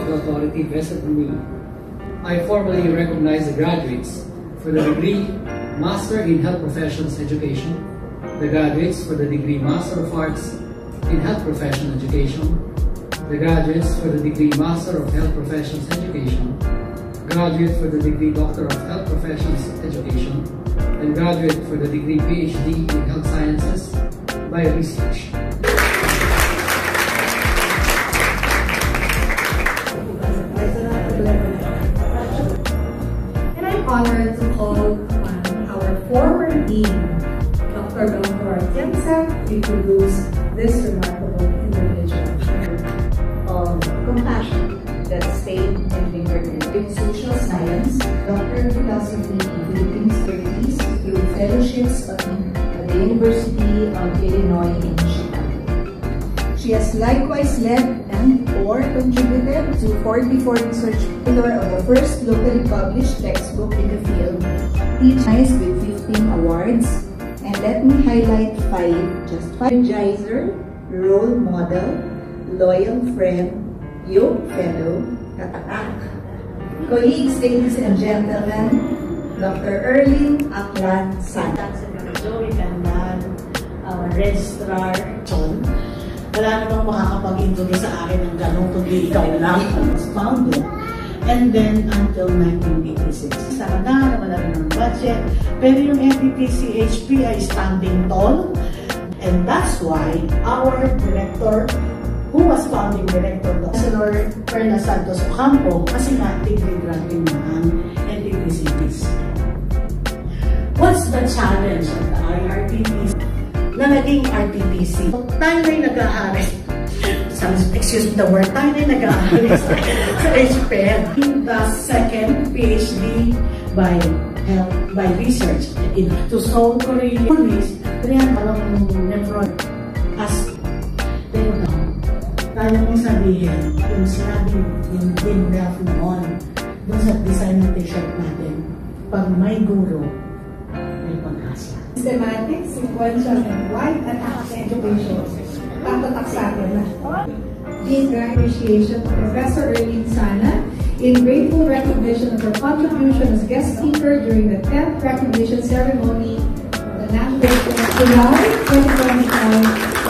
the authority vested in me, I formally recognize the graduates for the degree Master in Health Professions Education, the graduates for the degree Master of Arts in Health Profession Education, the graduates for the degree Master of Health Professions Education, graduate for the degree Doctor of Health Professions Education, and graduate for the degree PhD in Health Sciences by Research. And I'm honored to call upon our former Dean, Dr. Dr. Atienza, to introduce this remarkable individual. Of compassion that stayed and lingered in social science, Doctor of Philosophy in Philippine Studies through fellowships at the University of Illinois in Chicago. She has likewise led and/or contributed to 44 research author of the first locally published textbook in the field, teaches with 15 awards, and let me highlight just five: energizer, role model, loyal friend, Yoke Fellow, Katatak. Colleagues, ladies and gentlemen, Dr. Erling Aklan San. Joey Candan, Registrar John. Wala namang makakapag-introduce sa akin ng ganong kundi ikaw lang. Was founded. And then until 1986. Sana wala rin ng budget. Pero yung NTTCHP ay standing tall. And that's why our director, who was founding director, Dr. Perna Santos Ocampo, kasi nga degree granting na ang NTTCPs. What's the challenge of the IRTTC na naging RTTC? Tayo na'y nag-aari. Excuse the word, tayo na'y nag-aari sa HPED. The second PhD by research to solve Korean police, parang nephron as tayo mong sabihin, yung sinabi yung Dean Ralph noon, dun sa design ng t-shirt natin, pag may guro, may pag-asa. Systematic, sequential, and wide attack sa education. Tatatak sa atin na. Dean appreciation to Professor Erling Sana in grateful recognition of her contribution as guest speaker during the 10th recognition ceremony of the National July 2025